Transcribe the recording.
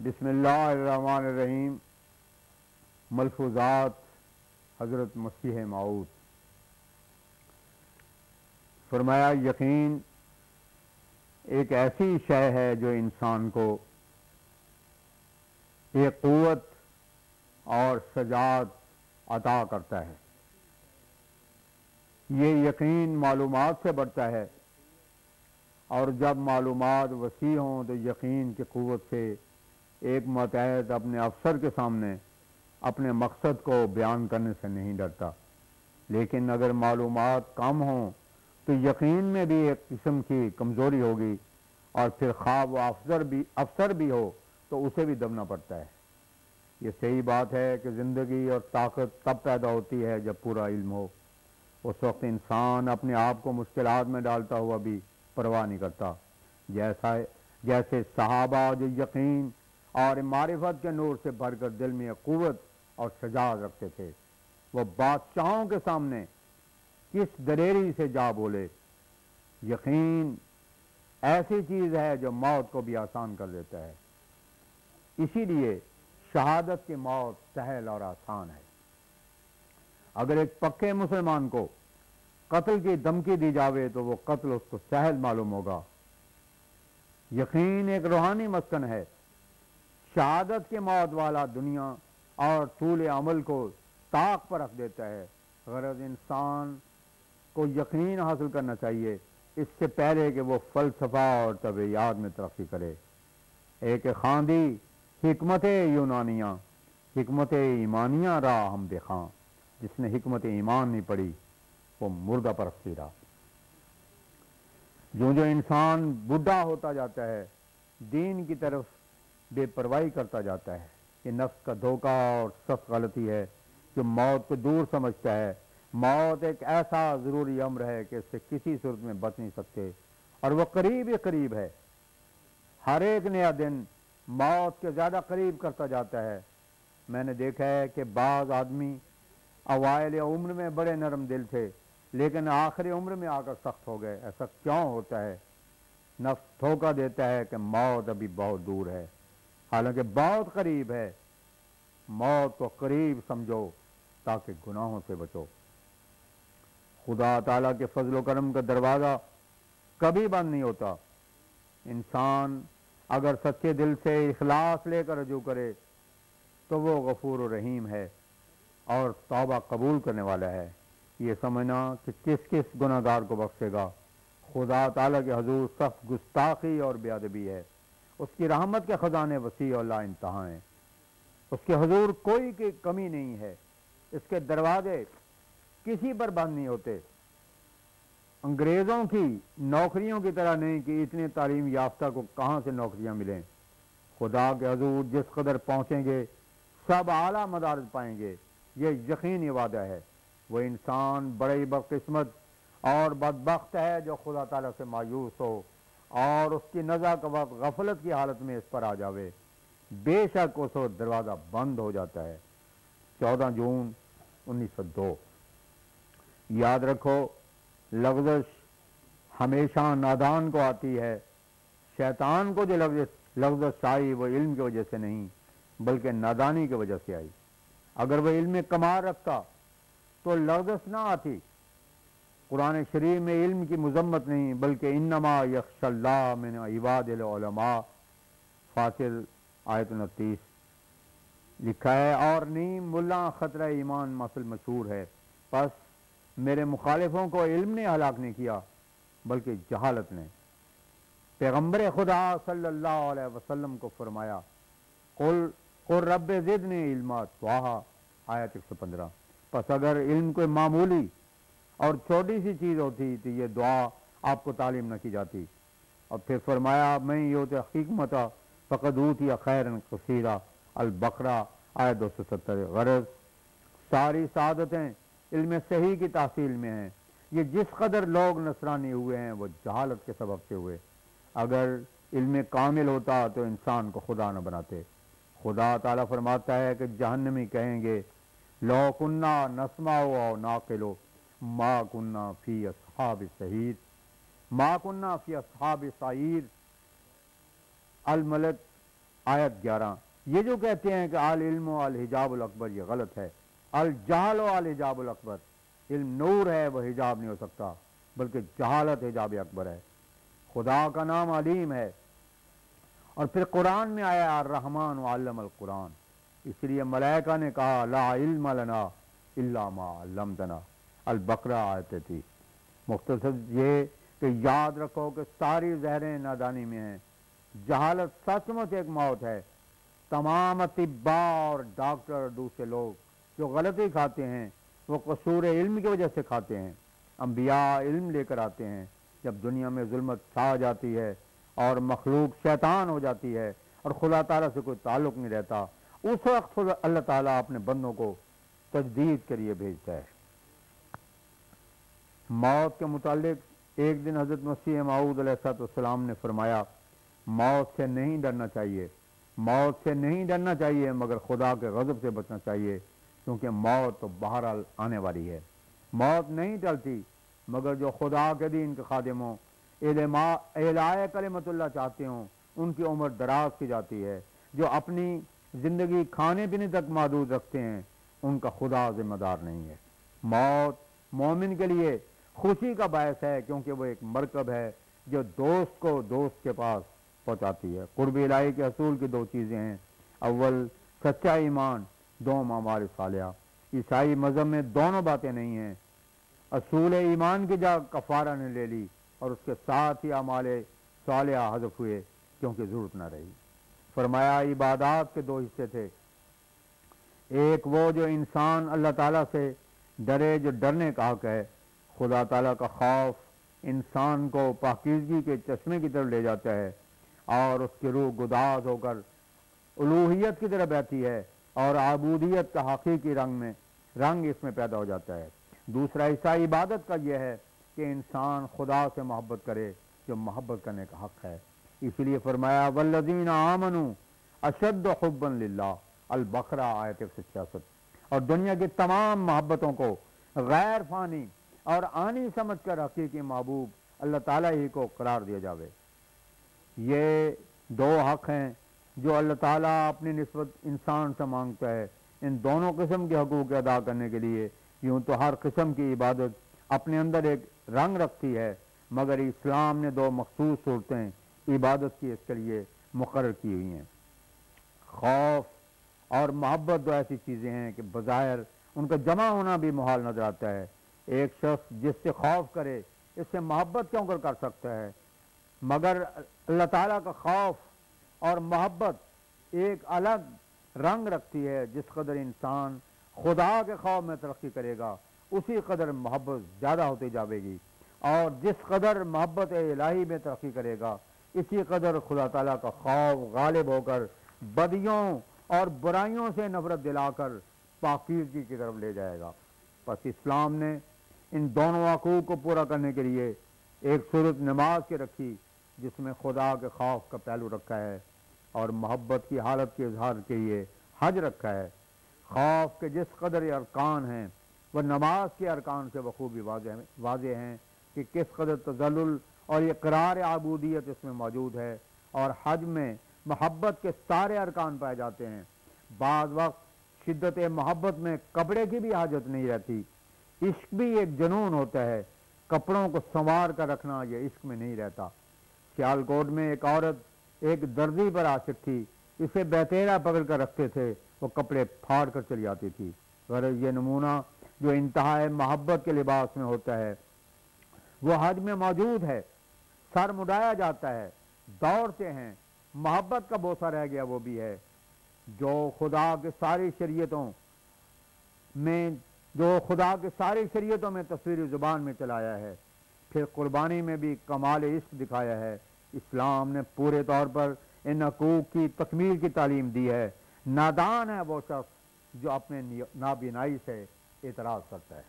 بسم اللہ الرحمن الرحیم۔ ملفوظات حضرت مسیح موعود۔ فرمایا یقین ایک ایسی شے ہے جو انسان کو ایک قوت اور شجاعت عطا کرتا ہے۔ یہ یقین معلومات سے بڑھتا ہے، اور جب معلومات وسیع ہوں تو یقین کی قوت سے ایک متحد اپنے افسر کے سامنے اپنے مقصد کو بیان کرنے سے نہیں ڈرتا۔ لیکن اگر معلومات کم ہوں تو یقین میں بھی ایک قسم کی کمزوری ہوگی، اور پھر خواہ وہ افسر بھی ہو تو اسے بھی دبنا پڑتا ہے۔ یہ صحیح بات ہے کہ زندگی اور طاقت تب پیدا ہوتی ہے جب پورا علم ہو۔ اس وقت انسان اپنے آپ کو مشکلات میں ڈالتا ہوا بھی پرواہ نہیں کرتا، جیسے صحابہ جو یقین اور معرفت کے نور سے بھر کر دل میں قوت اور شجاعت رکھتے تھے، وہ بادشاہوں کے سامنے کس دلیری سے جا بولے۔ یقین ایسی چیز ہے جو موت کو بھی آسان کر دیتا ہے۔ اسی لیے شہادت کی موت سہل اور آسان ہے۔ اگر ایک پکے مسلمان کو قتل کی دھمکی دی جاوے تو وہ قتل اس کو سہل معلوم ہوگا۔ یقین ایک روحانی مسکن ہے۔ شہادت کی موت والا دنیا اور طول عمل کو طاق پر رکھ دیتا ہے۔ غرض انسان کو یقین حاصل کرنا چاہیے اس سے پہلے کہ وہ فلسفہ اور طبیعیات میں ترقی کرے۔ ایک خاندی حکمت یونانیہ، حکمت ایمانیہ را ہم بخاں، جس نے حکمت ایمان نہیں پڑھی وہ مردہ پرستی رہا۔ جو انسان بوڑھا ہوتا جاتا ہے دین کی طرف بے پرواہی کرتا جاتا ہے۔ یہ نفس کا دھوکہ اور سخت غلطی ہے جو موت کو دور سمجھتا ہے۔ موت ایک ایسا ضروری امر ہے کہ اس سے کسی صورت میں بچ نہیں سکتے، اور وہ قریب ہی قریب ہے۔ ہر ایک نیا دن موت کے زیادہ قریب کرتا جاتا ہے۔ میں نے دیکھا ہے کہ بعض آدمی اوائل عمر میں بڑے نرم دل تھے، لیکن آخری عمر میں آ کر سخت ہو گئے۔ ایسا کیوں ہوتا ہے؟ نفس دھوکہ دیتا ہے کہ موت ابھی بہت دور ہے، حالانکہ بہت قریب ہے۔ موت کو قریب سمجھو تاکہ گناہوں سے بچو۔ خدا تعالیٰ کے فضل و کرم کا دروازہ کبھی بند نہیں ہوتا۔ انسان اگر سچے دل سے اخلاص لے کر رجوع کرے تو وہ غفور و رحیم ہے اور توبہ قبول کرنے والا ہے۔ یہ سمجھنا کہ کس گناہگار کو بخشے گا۔ خدا تعالیٰ کے حضور سخت گستاخی اور بے ادبی ہے۔ اس کی رحمت کے خزانے وسیع اور لا انتہا ہیں۔ اس کے حضور کوئی کی کمی نہیں ہے۔ اس کے دروازے کسی پر بند نہیں ہوتے۔ انگریزوں کی نوکریوں کی طرح نہیں کہ اتنے تعلیم یافتہ کو کہاں سے نوکریاں ملیں۔ خدا کے حضور جس قدر پہنچیں گے سب اعلیٰ مدارج پائیں گے، یہ یقینی وعدہ ہے۔ وہ انسان بڑی بدقسمت اور بدبخت ہے جو خدا تعالیٰ سے مایوس ہو اور اس کی نزع کا وقت غفلت کی حالت میں اس پر آ جاوے۔ بے شک اس وقت دروازہ بند ہو جاتا ہے۔ 14 جون 1902۔ یاد رکھو، لغزش ہمیشہ نادان کو آتی ہے۔ شیطان کو جو لغزش آئی وہ علم کی وجہ سے نہیں بلکہ نادانی کی وجہ سے آئی۔ اگر وہ علم کمال رکھتا تو لغزش نہ آتی۔ قرآن شریف میں علم کی مذمت نہیں بلکہ انما یخشی اللہ من عباد العلماء، فاطر آیت 29 لکھا ہے، اور نیم ملا خطرہ ایمان مسل مشہور ہے۔ پس میرے مخالفوں کو علم نے ہلاک نہیں کیا بلکہ جہالت نے۔ پیغمبر خدا صلی اللہ علیہ وسلم کو فرمایا قل رب زدنی علما طٰہٰ، آیت 115۔ پس اگر علم کوئی معمولی اور چھوٹی سی چیز ہوتی تو یہ دعا آپ کو تعلیم نہ کی جاتی۔ اور پھر فرمایا میں یوت حکمت فقد اوتی خیرا کثیرا، البقرہ آیت 270۔ غرض ساری سعادتیں علم صحیح کی تحصیل میں ہیں۔ یہ جس قدر لوگ نصرانی ہوئے ہیں وہ جہالت کے سبب سے ہوئے۔ اگر علم کامل ہوتا تو انسان کو خدا نہ بناتے۔ خدا تعالیٰ فرماتا ہے کہ جہنمی کہیں گے لو کننا نسمع او نعقل ما کننا فی اصحاب السعیر، ما کننا فی اصحاب السعیر۔ الملک آیت 11 یہ جو کہتے ہیں کہ العلم و الحجاب الاکبر، یہ غلط ہے۔ الجہل و الحجاب الاکبر، علم نور ہے، وہ حجاب نہیں ہو سکتا، بلکہ جہالت حجاب اکبر ہے۔ خدا کا نام علیم ہے، اور پھر قرآن میں آیا الرحمن علم القرآن، اس لیے ملائکہ نے کہا لا علم لنا الا ما علمتنا، البقرہ آیت تھی۔ مختصر یہ کہ یاد رکھو کہ ساری زہریں نادانی میں ہیں۔ جہالت سچ مچ ایک موت ہے۔ تمام اطباء اور ڈاکٹر اور دوسرے لوگ جو غلطی کھاتے ہیں وہ قصور علم کی وجہ سے کھاتے ہیں۔ انبیاء علم لے کر آتے ہیں۔ جب دنیا میں ظلمت چھا جاتی ہے اور مخلوق شیطان ہو جاتی ہے اور خدا تعالیٰ سے کوئی تعلق نہیں رہتا، اس وقت اللہ تعالیٰ اپنے بندوں کو تجدید کے لیے بھیجتا ہے۔ موت کے متعلق ایک دن حضرت مسیح موعود علیہ السلام نے فرمایا موت سے نہیں ڈرنا چاہیے، موت سے نہیں ڈرنا چاہیے مگر خدا کے غضب سے بچنا چاہیے، کیونکہ موت تو بہرحال آنے والی ہے۔ موت نہیں ٹلتی مگر جو خدا کے دین کے خادم ہوں، اعلاء کلمت اللہ چاہتے ہوں، ان کی عمر دراز کی جاتی ہے۔ جو اپنی زندگی کھانے پینے تک محدود رکھتے ہیں ان کا خدا ذمہ دار نہیں ہے۔ موت مومن کے لیے خوشی کا باعث ہے، کیونکہ وہ ایک مرکب ہے جو دوست کو دوست کے پاس پہنچاتی ہے۔ قرب الہی کے حصول کی دو چیزیں ہیں، اول سچا ایمان، دوم اعمال صالحہ۔ عیسائی مذہب میں دونوں باتیں نہیں ہیں۔ اصول ایمان کی جگہ کفارہ نے لے لی اور اس کے ساتھ ہی اعمال صالحہ حذف ہوئے کیونکہ ضرورت نہ رہی۔ فرمایا عبادات کے دو حصے تھے، ایک وہ جو انسان اللہ تعالیٰ سے ڈرے، جو ڈرنے کا حق ہے۔ خدا تعالیٰ کا خوف انسان کو پاکیزگی کے چشمے کی طرف لے جاتا ہے اور اس کی روح گداز ہو کر الوہیت کی طرف بہتی ہے اور عبودیت کا حقیقی رنگ اس میں پیدا ہو جاتا ہے۔ دوسرا حصہ عبادت کا یہ ہے کہ انسان خدا سے محبت کرے جو محبت کرنے کا حق ہے۔ اس لیے فرمایا والذین آمنوا اشد حبا للہ، البقرہ آیت 166۔ اور دنیا کی تمام محبتوں کو غیر فانی اور آنی سمجھ کر حقیقی محبوب اللہ تعالیٰ ہی کو قرار دیا جاوے۔ یہ دو حق ہیں جو اللہ تعالیٰ اپنی نسبت انسان سے مانگتا ہے۔ ان دونوں قسم کے حقوق ادا کرنے کے لیے یوں تو ہر قسم کی عبادت اپنے اندر ایک رنگ رکھتی ہے، مگر اسلام نے دو مخصوص صورتیں عبادت کی اس کے لیے مقرر کی ہوئی ہیں۔ خوف اور محبت دو ایسی چیزیں ہیں کہ بظاہر ان کا جمع ہونا بھی محال نظر آتا ہے۔ ایک شخص جس سے خوف کرے اس سے محبت کیوں کر سکتا ہے، مگر اللہ تعالیٰ کا خوف اور محبت ایک الگ رنگ رکھتی ہے۔ جس قدر انسان خدا کے خوف میں ترقی کرے گا اسی قدر محبت زیادہ ہوتی جاوے گی، اور جس قدر محبت الہی میں ترقی کرے گا اسی قدر خدا تعالیٰ کا خوف غالب ہو کر بدیوں اور برائیوں سے نفرت دلا کر پاکیزگی کی طرف لے جائے گا۔ بس اسلام نے ان دونوں حقوق کو پورا کرنے کے لیے ایک صورت نماز کی رکھی جس میں خدا کے خوف کا پہلو رکھا ہے، اور محبت کی حالت کے اظہار کے لیے حج رکھا ہے۔ خوف کے جس قدر ارکان ہیں وہ نماز کے ارکان سے بخوبی واضح ہیں کہ کس قدر تذلل اور اقرار عبودیت اس میں موجود ہے، اور حج میں محبت کے سارے ارکان پائے جاتے ہیں۔ بعض وقت شدت محبت میں کپڑے کی بھی حاجت نہیں رہتی۔ عشق بھی ایک جنون ہوتا ہے، کپڑوں کو سنوار کر رکھنا یہ عشق میں نہیں رہتا۔ سیالکوٹ میں ایک عورت ایک دردی پر عاشق تھی، اسے بیتیرا پکڑ کر رکھتے تھے، وہ کپڑے پھاڑ کر چلی آتی تھی۔ غرض یہ نمونہ جو انتہائی محبت کے لباس میں ہوتا ہے وہ حج میں موجود ہے۔ سر مڈایا جاتا ہے، دوڑتے ہیں، محبت کا بوسہ رہ گیا وہ بھی ہے۔ جو خدا کے ساری شریعتوں میں تصویری زبان میں چلایا ہے، پھر قربانی میں بھی کمال عشق دکھایا ہے۔ اسلام نے پورے طور پر ان حقوق کی تکمیل کی تعلیم دی ہے۔ نادان ہے وہ شخص جو اپنے نابینائی سے اعتراض کرتا ہے۔